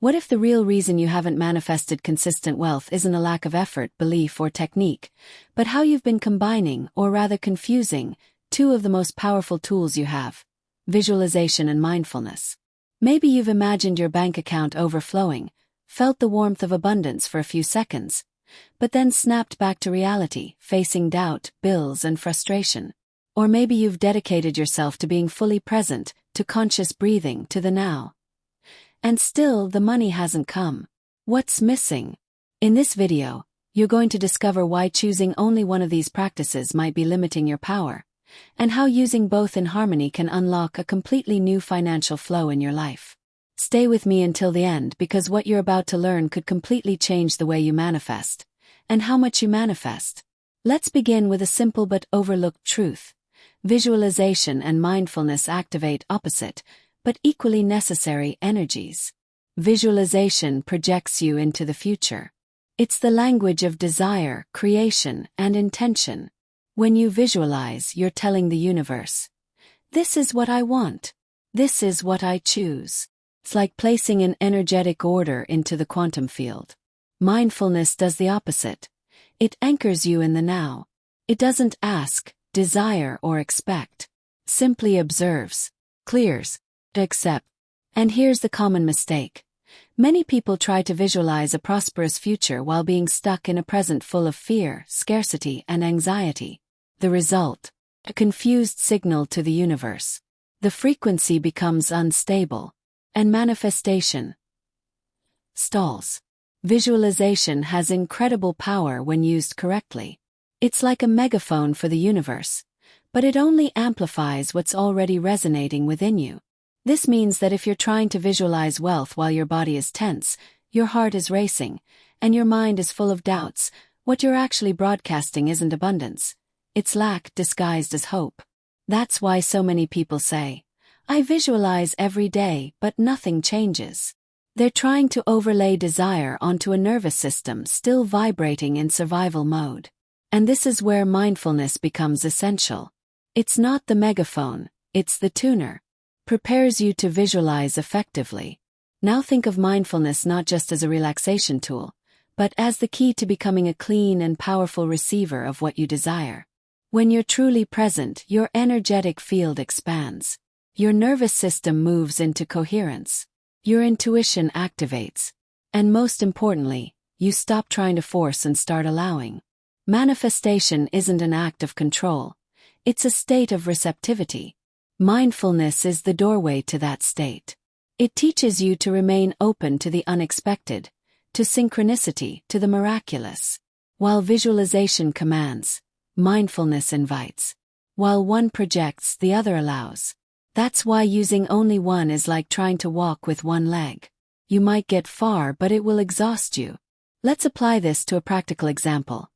What if the real reason you haven't manifested consistent wealth isn't a lack of effort, belief, or technique, but how you've been combining, or rather confusing, two of the most powerful tools you have: visualization and mindfulness? Maybe you've imagined your bank account overflowing, felt the warmth of abundance for a few seconds, but then snapped back to reality, facing doubt, bills, and frustration. Or maybe you've dedicated yourself to being fully present, to conscious breathing, to the now. And still, the money hasn't come. What's missing? In this video, you're going to discover why choosing only one of these practices might be limiting your power, and how using both in harmony can unlock a completely new financial flow in your life. Stay with me until the end, because what you're about to learn could completely change the way you manifest, and how much you manifest. Let's begin with a simple but overlooked truth. Visualization and mindfulness activate opposite, but equally necessary energies. Visualization projects you into the future. It's the language of desire, creation, and intention. When you visualize, you're telling the universe, "This is what I want. This is what I choose." It's like placing an energetic order into the quantum field. Mindfulness does the opposite. It anchors you in the now. It doesn't ask, desire, or expect. Simply observes, clears, accepts. And here's the common mistake. Many people try to visualize a prosperous future while being stuck in a present full of fear, scarcity, and anxiety. The result? A confused signal to the universe. The frequency becomes unstable, and manifestation stalls. Visualization has incredible power when used correctly. It's like a megaphone for the universe, but it only amplifies what's already resonating within you. This means that if you're trying to visualize wealth while your body is tense, your heart is racing, and your mind is full of doubts, what you're actually broadcasting isn't abundance. It's lack disguised as hope. That's why so many people say, "I visualize every day, but nothing changes." They're trying to overlay desire onto a nervous system still vibrating in survival mode. And this is where mindfulness becomes essential. It's not the megaphone, it's the tuner. Prepares you to visualize effectively. Now think of mindfulness not just as a relaxation tool, but as the key to becoming a clean and powerful receiver of what you desire. When you're truly present, your energetic field expands. Your nervous system moves into coherence. Your intuition activates. And most importantly, you stop trying to force and start allowing. Manifestation isn't an act of control. It's a state of receptivity. Mindfulness is the doorway to that state. It teaches you to remain open to the unexpected, to synchronicity, to the miraculous. While visualization commands, mindfulness invites. While one projects, the other allows. That's why using only one is like trying to walk with one leg. You might get far, but it will exhaust you. Let's apply this to a practical example.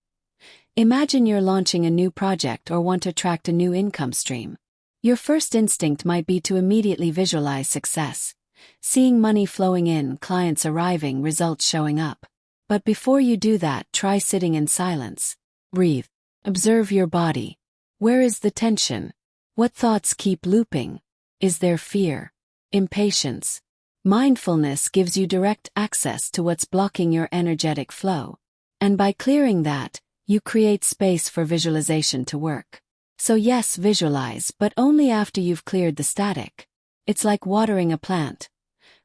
Imagine you're launching a new project or want to attract a new income stream. Your first instinct might be to immediately visualize success. Seeing money flowing in, clients arriving, results showing up. But before you do that, try sitting in silence. Breathe. Observe your body. Where is the tension? What thoughts keep looping? Is there fear? Impatience? Mindfulness gives you direct access to what's blocking your energetic flow. And by clearing that, you create space for visualization to work. So yes, visualize, but only after you've cleared the static. It's like watering a plant.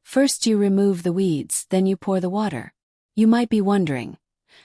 First you remove the weeds, then you pour the water. You might be wondering,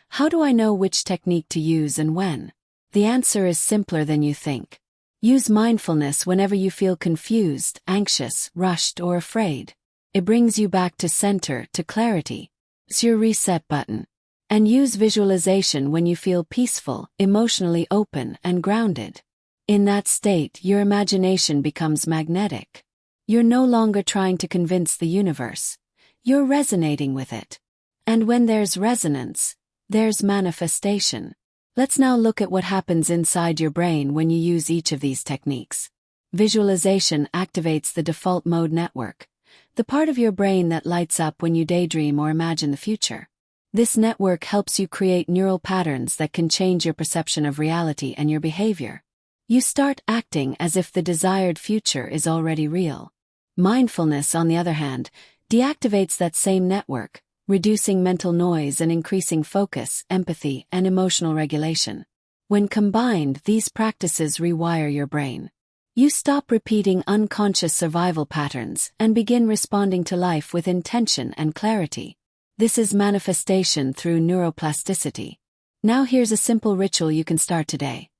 how do I know which technique to use and when? The answer is simpler than you think. Use mindfulness whenever you feel confused, anxious, rushed, or afraid. It brings you back to center, to clarity. It's your reset button. And use visualization when you feel peaceful, emotionally open, and grounded. In that state, your imagination becomes magnetic. You're no longer trying to convince the universe. You're resonating with it. And when there's resonance, there's manifestation. Let's now look at what happens inside your brain when you use each of these techniques. Visualization activates the default mode network, the part of your brain that lights up when you daydream or imagine the future. This network helps you create neural patterns that can change your perception of reality and your behavior. You start acting as if the desired future is already real. Mindfulness, on the other hand, deactivates that same network, reducing mental noise and increasing focus, empathy, and emotional regulation. When combined, these practices rewire your brain. You stop repeating unconscious survival patterns and begin responding to life with intention and clarity. This is manifestation through neuroplasticity. Now here's a simple ritual you can start today.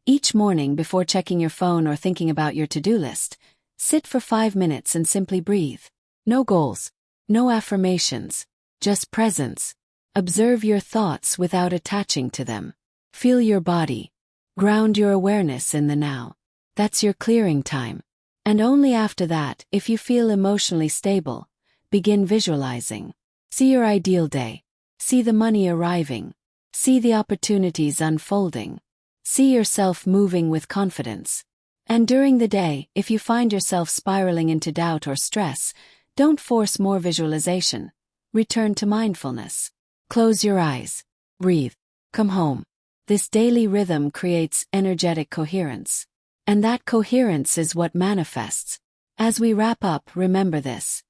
Each morning before checking your phone or thinking about your to-do list, sit for 5 minutes and simply breathe. No goals, no affirmations, just presence. Observe your thoughts without attaching to them. Feel your body. Ground your awareness in the now. That's your clearing time. And only after that, if you feel emotionally stable, begin visualizing. See your ideal day. See the money arriving. See the opportunities unfolding. See yourself moving with confidence. And during the day, if you find yourself spiraling into doubt or stress, don't force more visualization. Return to mindfulness. Close your eyes. Breathe. Come home. This daily rhythm creates energetic coherence. And that coherence is what manifests. As we wrap up, remember this.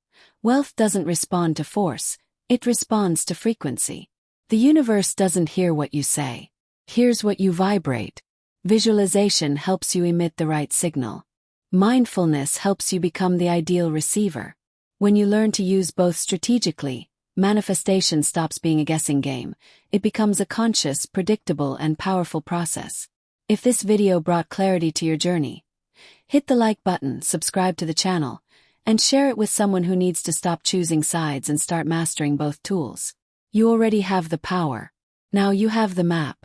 Wealth doesn't respond to force, it responds to frequency. The universe doesn't hear what you say. Here's what you vibrate. Visualization helps you emit the right signal. Mindfulness helps you become the ideal receiver. When you learn to use both strategically, manifestation stops being a guessing game. It becomes a conscious, predictable, and powerful process. If this video brought clarity to your journey, hit the like button, subscribe to the channel, and share it with someone who needs to stop choosing sides and start mastering both tools. You already have the power. Now you have the map.